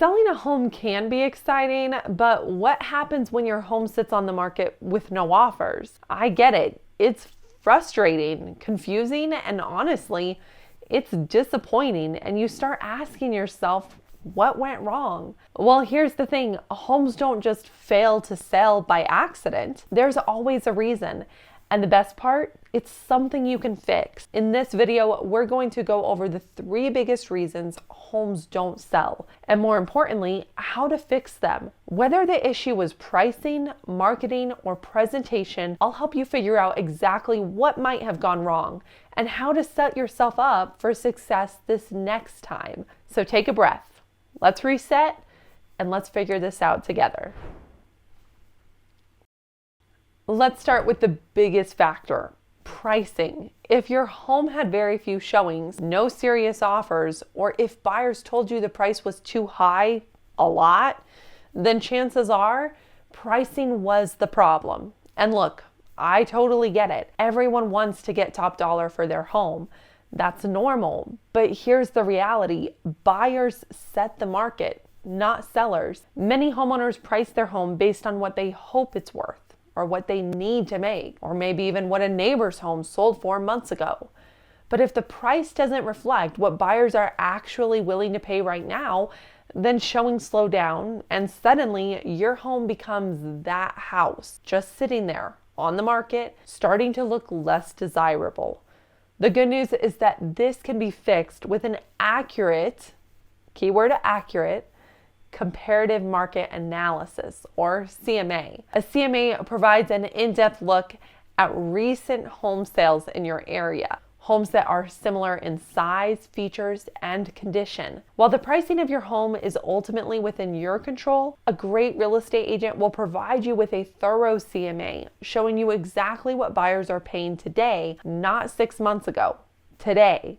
Selling a home can be exciting, but what happens when your home sits on the market with no offers? I get it. It's frustrating, confusing, and honestly, it's disappointing, and you start asking yourself, what went wrong? Well, here's the thing. Homes don't just fail to sell by accident. There's always a reason. And the best part, it's something you can fix. In this video, we're going to go over the 3 biggest reasons homes don't sell, and more importantly, how to fix them. Whether the issue was pricing, marketing, or presentation, I'll help you figure out exactly what might have gone wrong and how to set yourself up for success this next time. So take a breath, let's reset, and let's figure this out together. Let's start with the biggest factor, pricing. If your home had very few showings, no serious offers, or if buyers told you the price was too high a lot, then chances are pricing was the problem. And look, I totally get it. Everyone wants to get top dollar for their home. That's normal. But here's the reality. Buyers set the market, not sellers. Many homeowners price their home based on what they hope it's worth, or what they need to make, or maybe even what a neighbor's home sold for months ago. But if the price doesn't reflect what buyers are actually willing to pay right now, then showings slow down, and suddenly your home becomes that house, just sitting there on the market, starting to look less desirable. The good news is that this can be fixed with an accurate, keyword accurate, Comparative Market Analysis, or CMA. A CMA provides an in-depth look at recent home sales in your area, homes that are similar in size, features, and condition. While the pricing of your home is ultimately within your control, a great real estate agent will provide you with a thorough CMA, showing you exactly what buyers are paying today, not 6 months ago, today.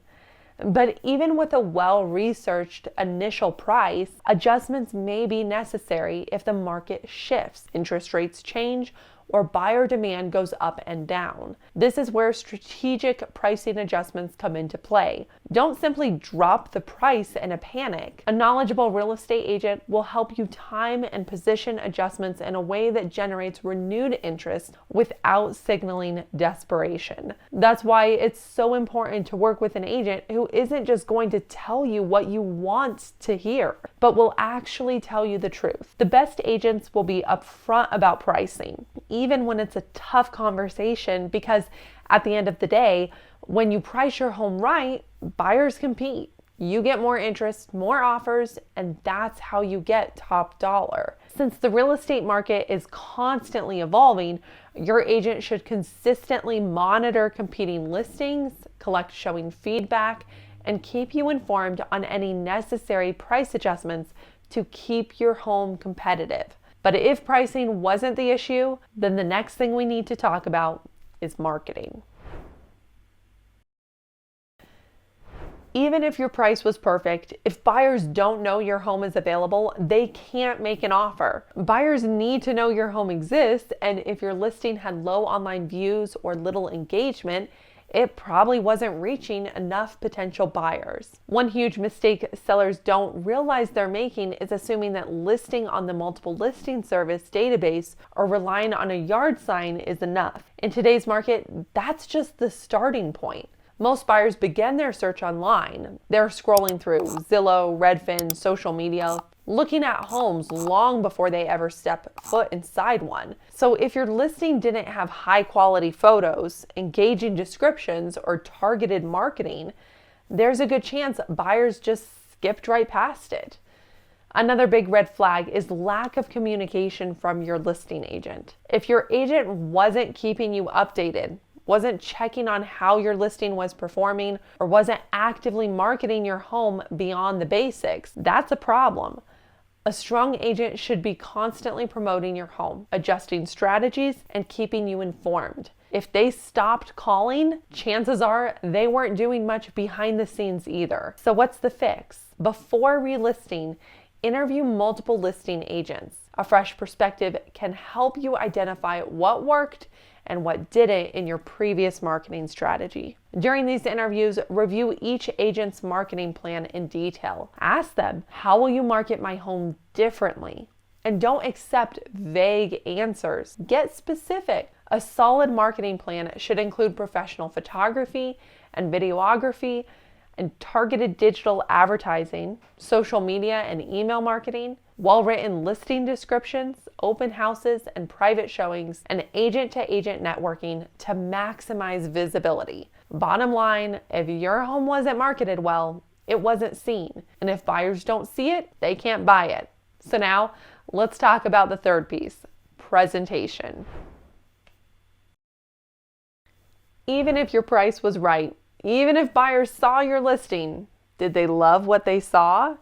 But even with a well-researched initial price, adjustments may be necessary if the market shifts, interest rates change, or buyer demand goes up and down. This is where strategic pricing adjustments come into play. Don't simply drop the price in a panic. A knowledgeable real estate agent will help you time and position adjustments in a way that generates renewed interest without signaling desperation. That's why it's so important to work with an agent who isn't just going to tell you what you want to hear, but will actually tell you the truth. The best agents will be upfront about pricing, even when it's a tough conversation, because at the end of the day, when you price your home right, buyers compete. You get more interest, more offers, and that's how you get top dollar. Since the real estate market is constantly evolving, your agent should consistently monitor competing listings, collect showing feedback, and keep you informed on any necessary price adjustments to keep your home competitive. But if pricing wasn't the issue, then the next thing we need to talk about is marketing. Even if your price was perfect, if buyers don't know your home is available, they can't make an offer. Buyers need to know your home exists, and if your listing had low online views or little engagement, it probably wasn't reaching enough potential buyers. One huge mistake sellers don't realize they're making is assuming that listing on the multiple listing service database or relying on a yard sign is enough. In today's market, that's just the starting point. Most buyers begin their search online. They're scrolling through Zillow, Redfin, social media, looking at homes long before they ever step foot inside one. So if your listing didn't have high quality photos, engaging descriptions, or targeted marketing, there's a good chance buyers just skipped right past it. Another big red flag is lack of communication from your listing agent. If your agent wasn't keeping you updated, wasn't checking on how your listing was performing, or wasn't actively marketing your home beyond the basics, that's a problem. A strong agent should be constantly promoting your home, adjusting strategies, and keeping you informed. If they stopped calling, chances are they weren't doing much behind the scenes either. So what's the fix? Before relisting, interview multiple listing agents. A fresh perspective can help you identify what worked and what didn't in your previous marketing strategy. During these interviews, review each agent's marketing plan in detail. Ask them, how will you market my home differently? And don't accept vague answers. Get specific. A solid marketing plan should include professional photography and videography and targeted digital advertising, social media and email marketing, well-written listing descriptions, open houses and private showings, and agent-to-agent networking to maximize visibility. Bottom line, if your home wasn't marketed well, it wasn't seen. And if buyers don't see it, they can't buy it. So now, let's talk about the third piece, presentation. Even if your price was right, even if buyers saw your listing, did they love what they saw?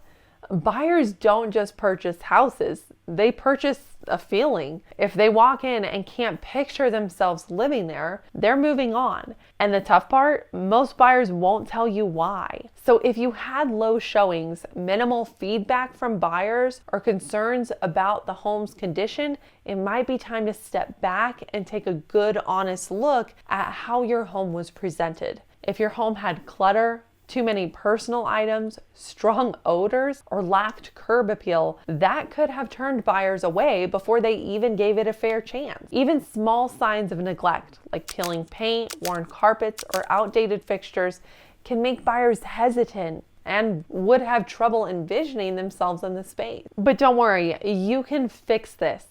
Buyers don't just purchase houses, they purchase a feeling. If they walk in and can't picture themselves living there, they're moving on. And the tough part, most buyers won't tell you why. So if you had low showings, minimal feedback from buyers, or concerns about the home's condition, it might be time to step back and take a good, honest look at how your home was presented. If your home had clutter, too many personal items, strong odors, or lacked curb appeal, that could have turned buyers away before they even gave it a fair chance. Even small signs of neglect, like peeling paint, worn carpets, or outdated fixtures, can make buyers hesitant and would have trouble envisioning themselves in the space. But don't worry, you can fix this.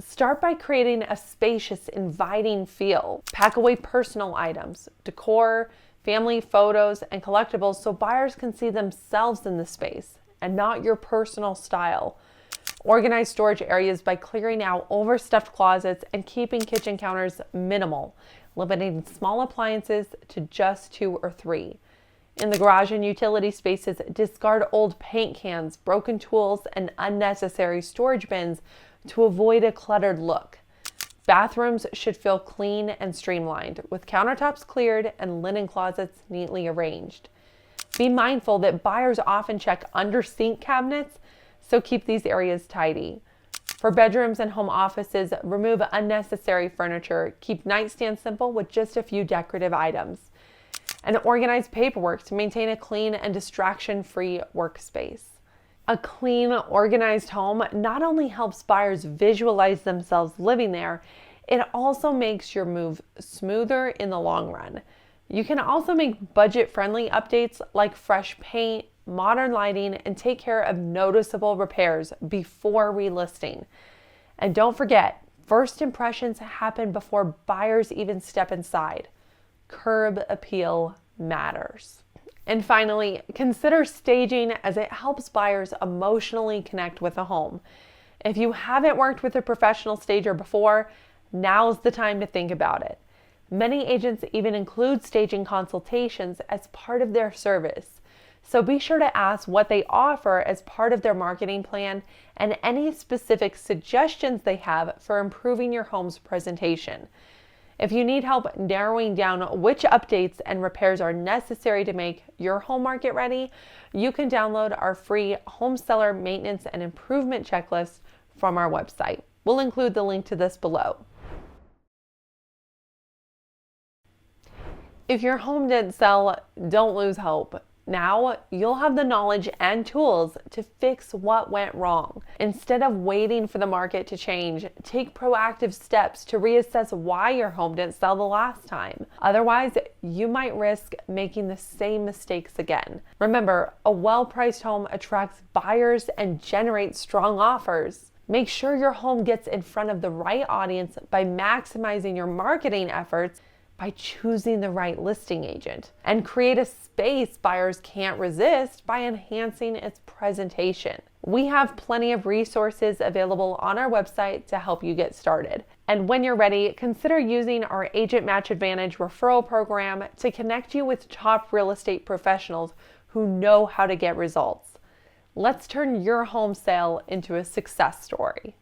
Start by creating a spacious, inviting feel. Pack away personal items, decor, family photos, and collectibles so buyers can see themselves in the space and not your personal style. Organize storage areas by clearing out overstuffed closets and keeping kitchen counters minimal, limiting small appliances to just 2 or 3. In the garage and utility spaces, discard old paint cans, broken tools, and unnecessary storage bins to avoid a cluttered look. Bathrooms should feel clean and streamlined, with countertops cleared and linen closets neatly arranged. Be mindful that buyers often check under sink cabinets, so keep these areas tidy. For bedrooms and home offices, remove unnecessary furniture, keep nightstands simple with just a few decorative items, and organize paperwork to maintain a clean and distraction-free workspace. A clean, organized home not only helps buyers visualize themselves living there, it also makes your move smoother in the long run. You can also make budget-friendly updates like fresh paint, modern lighting, and take care of noticeable repairs before relisting. And don't forget, first impressions happen before buyers even step inside. Curb appeal matters. And finally, consider staging, as it helps buyers emotionally connect with a home. If you haven't worked with a professional stager before, now's the time to think about it. Many agents even include staging consultations as part of their service. So be sure to ask what they offer as part of their marketing plan and any specific suggestions they have for improving your home's presentation. If you need help narrowing down which updates and repairs are necessary to make your home market ready, you can download our free home seller maintenance and improvement checklist from our website. We'll include the link to this below. If your home didn't sell, don't lose hope. Now you'll have the knowledge and tools to fix what went wrong. Instead of waiting for the market to change, take proactive steps to reassess why your home didn't sell the last time. Otherwise, you might risk making the same mistakes again. Remember, a well-priced home attracts buyers and generates strong offers. Make sure your home gets in front of the right audience by maximizing your marketing efforts by choosing the right listing agent, and create a space buyers can't resist by enhancing its presentation. We have plenty of resources available on our website to help you get started. And when you're ready, consider using our Agent Match Advantage referral program to connect you with top real estate professionals who know how to get results. Let's turn your home sale into a success story.